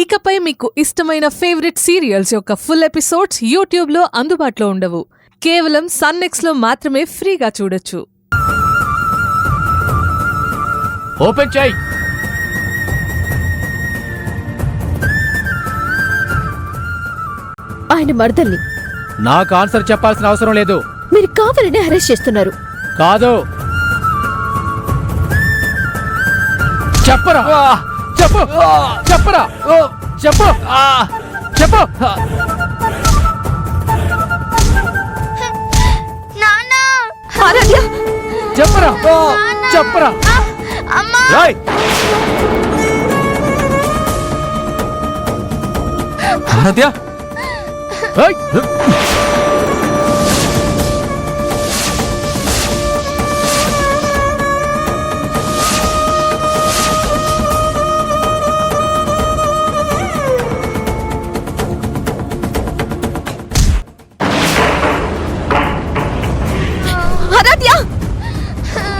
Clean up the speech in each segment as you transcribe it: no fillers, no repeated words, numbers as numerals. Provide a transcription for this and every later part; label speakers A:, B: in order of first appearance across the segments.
A: ఇకపై మీకు ఇష్టమైన ఫేవరెట్ సీరియల్స్ యొక్క ఫుల్ ఎపిసోడ్స్ యూట్యూబ్లో అందుబాటులో ఉండవు. కేవలం సన్నెక్స్లో మాత్రమే ఫ్రీగా చూడొచ్చు.
B: ఓపెన్ చేయి.
C: ఆయన మర్దల్ని
B: నాకు ఆన్సర్ చెప్పాల్సిన అవసరం లేదు.
C: మీరు కావాలని అరెస్ట్ చేస్తున్నారు.
B: కాదు, చెప్పరా చెప్పు, చెప్పరా చెప్పు, చెప్పు.
C: ఆరాధ్య,
B: చెప్పరా చెప్పరా. ఆరాధ్య,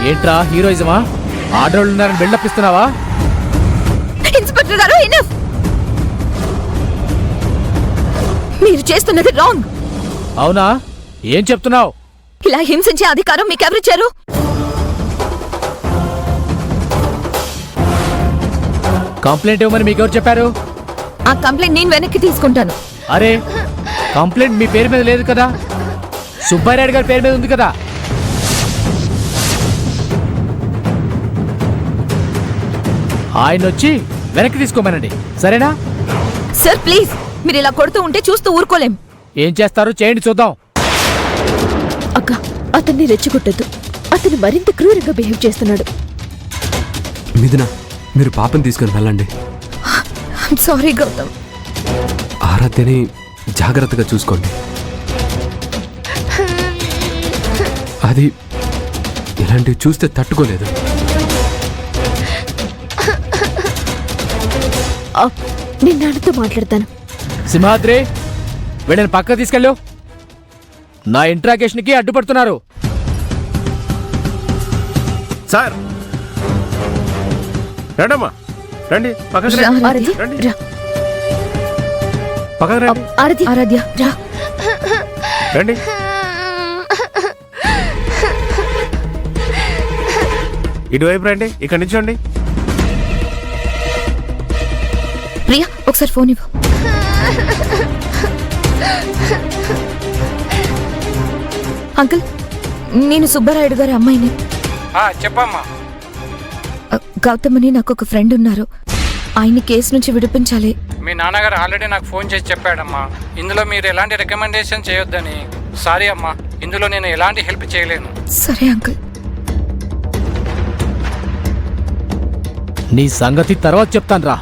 B: ఏంట్రా హీరోయిజమా? ఆర్డర్లు ఉన్నారని బిల్డప్ ఇస్తున్నావా?
C: ఇన్స్పెక్టర్ గారు, ఎనఫ్. మీరు చేస్తున్నది రాంగ్.
B: అవునా? ఏం చెప్తున్నావు?
C: ఇలా హింసించే అధికారం మీకెవరిచ్చారు?
B: కంప్లైంట్ ఇవ్వమని మీకెవరు చెప్పారు?
C: ఆ కంప్లైంట్ నేను వెనక్కి తీసుకుంటాను.
B: అరే, కంప్లైంట్ మీ పేరు మీద లేదు కదా, సుబ్బారెడ్డి గారి పేరు మీద ఉంది కదా. ఆయన వచ్చి వెనక్కి తీసుకోమనండి, సరేనా?
C: సార్ ప్లీజ్, మీరు ఇలా కొడుతూ ఉంటే చూస్తూ ఊరుకోలేం.
B: ఏం చేస్తారో చేయండి, చూద్దాం.
C: అక్క, అతన్ని రెచ్చగొట్టద్దు. అతను మరింత క్రూరంగా బిహేవ్ చేస్తున్నాడు.
D: మిథున, మీరు పాపని తీసుకుని వెళ్ళండి.
C: సారీ గౌతమ్.
D: ఆరాధ్యని జాగ్రత్తగా చూసుకోండి. అది ఇలాంటివి చూస్తే తట్టుకోలేదు.
C: నేను నాన్నతో మాట్లాడతాను.
B: సింహాద్రి, వీళ్ళని పక్క తీసుకెళ్ళు. నా ఇంట్రాగేషన్కి అడ్డుపడుతున్నారు.
E: సార్ రండమ్మా, రండి పక్కకి రండి. రండి పక్కకి రండి.
C: ఆరాధ్య రా.
E: రండి. ఇటువైపు రండి, ఇక్కడ నిల్చోండి.
C: ప్రియా, ఒకసారి ఫోన్ ఇవ్వు. అంకుల్, నేను సుబ్బారాయుడు గారి అమ్మాయిని.
F: చెప్పమ్మా.
C: గౌతమ్ అని నాకు ఒక ఫ్రెండ్ ఉన్నారు. ఆయన్ని కేసు నుంచి విడిపించాలి.
F: మీ నాన్నగారు ఆల్రెడీ నాకు ఫోన్ చేసి చెప్పాడమ్మా, ఇందులో మీరు ఎలాంటి రికమెండేషన్ చేయొద్దని. సారీ అమ్మా, ఇందులో నేను ఎలాంటి హెల్ప్ చేయలేను.
C: సరే అంకుల్.
B: నీ సంగతి తర్వాత చెప్తాను రా.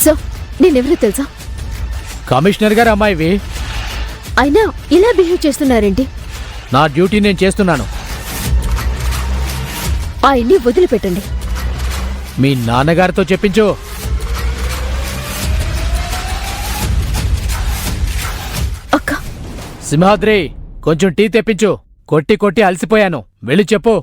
C: సార్, నేనెవరో తెలుసా?
B: కమిషనర్ గారు అమ్మాయివి.
C: అయినా ఇలా బిహేవ్ చేస్తున్నారేంటి?
B: నా డ్యూటీ నేను చేస్తున్నాను.
C: ఆయన్ని వదిలిపెట్టండి.
B: మీ నాన్నగారితో చెప్పించు.
C: అక్క.
B: సింహాద్రి, కొంచెం టీ తెప్పించు. కొట్టి కొట్టి అలసిపోయాను, వెళ్ళి చెప్పు.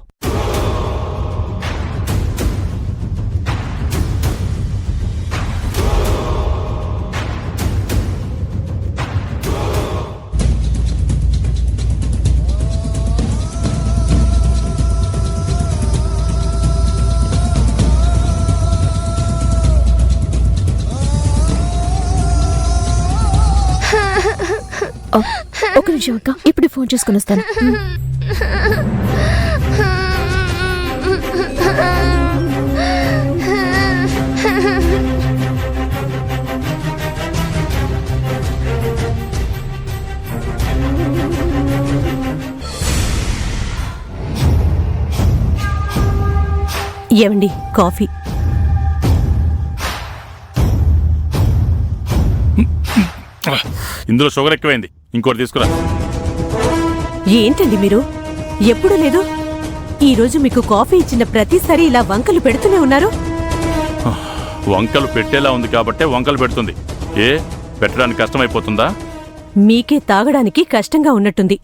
C: ఒక నిమిషం అక్క, ఇప్పుడు ఫోన్ చేసుకుని వస్తాను.
G: ఏమండి, కాఫీ?
E: ఇందులో షుగర్ ఎక్కువైంది, ఇంకోటి తీసుకురా.
G: ఏంటండి మీరు? ఎప్పుడు లేదు. ఈరోజు మీకు కాఫీ ఇచ్చిన ప్రతిసారి ఇలా వంకలు పెడుతూనే ఉన్నారు.
E: వంకలు పెట్టేలా ఉంది కాబట్టే వంకలు పెడుతుంది. ఏ పెట్టడానికి కష్టమైపోతుందా?
G: మీకే తాగడానికి కష్టంగా ఉన్నట్టుంది.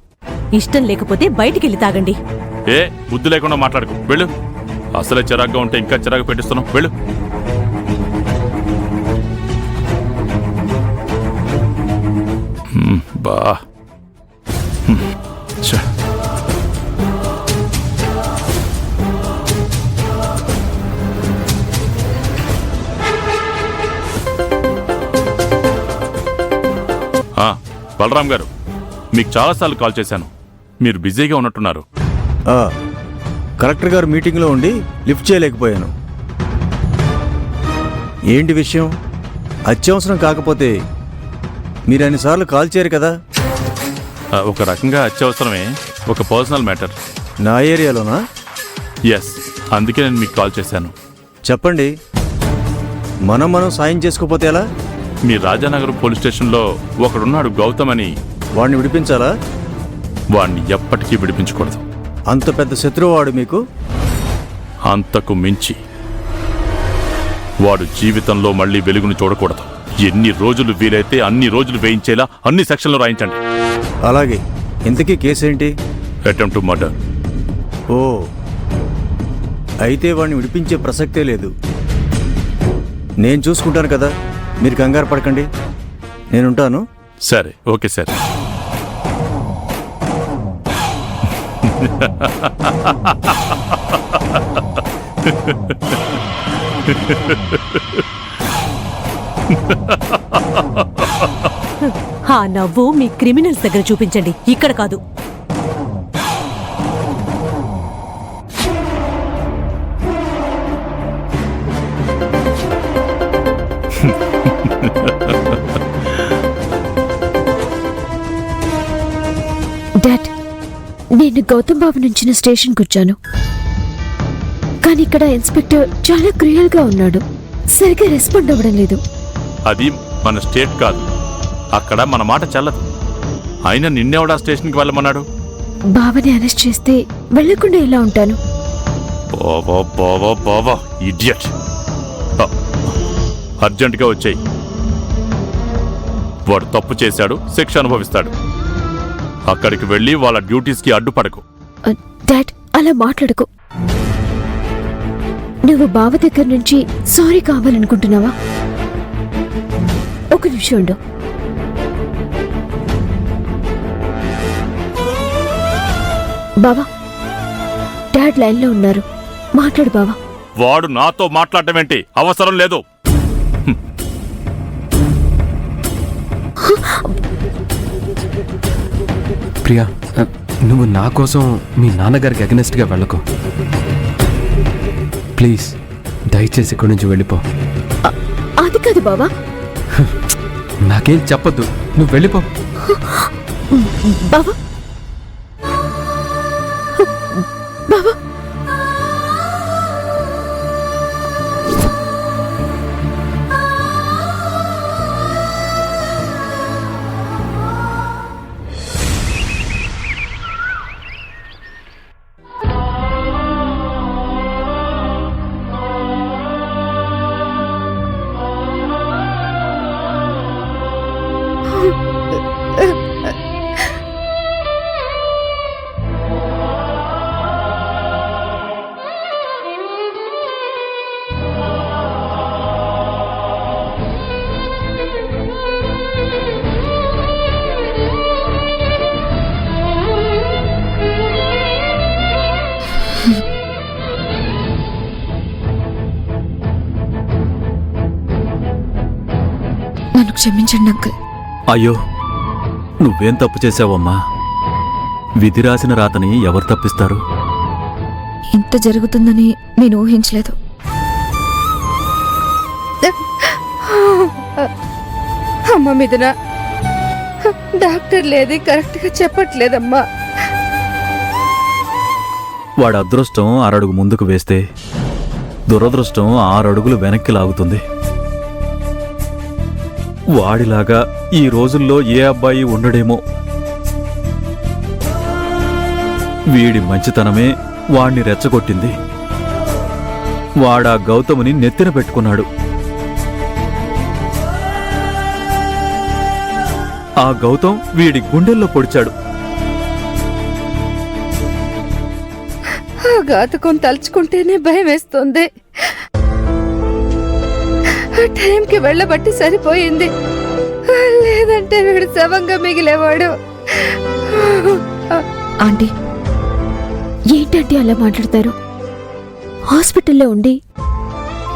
G: ఇష్టం లేకపోతే బయటికెళ్ళి తాగండి.
E: ఏ బుద్ధి లేకుండా మాట్లాడుకో, వెళ్ళు. అసలే చిరాగ్గా ఉంటే ఇంకా చిరాకు పెట్టిస్తున్నావు, వెళ్ళు. బా ఛ. బలరాం గారు, మీకు చాలాసార్లు కాల్ చేశాను. మీరు బిజీగా ఉన్నట్టున్నారు.
H: కలెక్టర్ గారు మీటింగ్లో ఉండి లిఫ్ట్ చేయలేకపోయాను. ఏంటి విషయం? అత్యవసరం కాకపోతే మీరు అన్నిసార్లు కాల్ చేయరు కదా.
E: ఒక రకంగా అత్యవసరమే, ఒక పర్సనల్ మ్యాటర్.
H: నా ఏరియాలోనా?
E: ఎస్, అందుకే నేను మీకు కాల్ చేశాను.
H: చెప్పండి. మనం సాయం చేసుకోపోతే ఎలా?
E: మీ రాజానగర్ పోలీస్ స్టేషన్లో ఒకడున్నాడు, గౌతమ్ అని.
H: వాడిని విడిపించాలా?
E: వాడిని ఎప్పటికీ విడిపించకూడదు.
H: అంత పెద్ద శత్రువు వాడు మీకు?
E: అంతకు మించి. వాడు జీవితంలో మళ్ళీ వెలుగును చూడకూడదు. ఎన్ని రోజులు వీలైతే అన్ని రోజులు వేయించేలా అన్ని సెక్షన్లు రాయించండి.
H: అలాగే. ఇంతకీ కేసేంటి?
E: Attempt to murder.
H: ఓ, అయితే వాడిని విడిపించే ప్రసక్తే లేదు. నేను చూసుకుంటాను కదా, మీరు కంగారు పడకండి. నేనుంటాను.
E: సరే, ఓకే సార్.
G: ఆ నవ్వు మీ క్రిమినల్స్ దగ్గర చూపించండి, ఇక్కడ కాదు.
C: డాడ్, నేను గౌతమ్ బాబు నుంచిన స్టేషన్కి వచ్చాను. కానీ ఇక్కడ ఇన్స్పెక్టర్ చాలా క్రూయల్గా ఉన్నాడు. సరిగ్గా రెస్పాండ్ అవ్వడం లేదు.
E: అది మన స్టేట్ కాదు, అక్కడ మన మాట చెల్లదు. అయినా నిన్నెవడా స్టేషన్కి వెళ్ళమన్నాడు?
C: బాబాని అరెస్ట్ చేస్తే వెళ్లకుండా ఎలా ఉంటాను?
E: బావా బావా బావా, ఇడియట్. అర్జెంటుగా వచ్చేయి. వాడు తప్పు చేశాడు, శిక్ష అనుభవిస్తాడు. అక్కడికి వెళ్ళి వాళ్ళ డ్యూటీస్కి అడ్డుపడకు.
C: డాడ్, అలా మాట్లాడుకో. నువ్వు బావ దగ్గర నుంచి సారీ కావాలనుకుంటున్నావా? ఒక నిమిషం ఉండు. బావా, డాడ్ లైన్లో ఉన్నారు, మాట్లాడు బావా.
E: వాడు నాతో మాట్లాడటం ఏంటి? అవసరం లేదు.
D: ప్రియా, నువ్వు నా కోసం మీ నాన్నగారికి అగెనెస్ట్గా వెళ్ళకు ప్లీజ్. దయచేసి ఇక్కడి నుంచి వెళ్ళిపో.
C: అది కాదు బావా.
D: నాకేం చెప్పొద్దు, నువ్వు వెళ్ళిపో.
C: బావా, బావా, నన్ను క్షమించండి అంకుల్.
I: అయ్యో, నువ్వేం తప్పు చేశావమ్మా? విధి రాసిన రాతని ఎవరు తప్పిస్తారు?
C: ఇంత జరుగుతుందని నేను ఊహించలేదు.
J: అమ్మ మిథున, డాక్టర్లు ఏది కరెక్ట్గా చెప్పట్లేదమ్మా.
I: వాడి అదృష్టం 6 అడుగు ముందుకు వేస్తే దురదృష్టం 6 అడుగులు వెనక్కి లాగుతుంది. వాడిలాగా ఈ రోజుల్లో ఏ అబ్బాయి ఉండడేమో. వీడి మంచితనమే వాణ్ణి రెచ్చగొట్టింది. వాడా గౌతముని నెత్తిన పెట్టుకున్నాడు. ఆ గౌతమ్ వీడి గుండెల్లో పొడిచాడు.
J: ఆ ఘాతకం తలుచుకుంటేనే భయం వేస్తుంది. ఆ టైంకి వెళ్ళబట్టి సరిపోయింది, లేదంటే వీడు శవంగా మిగిలేవాడు.
C: ఆంటీ, ఏంటంటే అలా మాట్లాడతారు? హాస్పిటల్లో ఉండి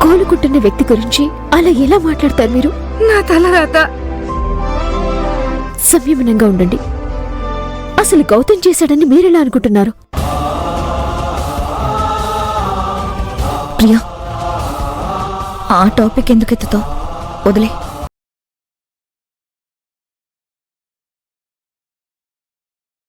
C: కోలుకుంటున్న వ్యక్తి గురించి అలా ఎలా మాట్లాడతారు మీరు?
J: నా తలరాత.
C: సంయమనంగా ఉండండి. అసలు గౌతమ్ చేశాడని మీరెలా అనుకుంటున్నారు? ప్రియా, ఆ టాపిక్ ఎందుకు ఎత్తుతావు? వదిలే.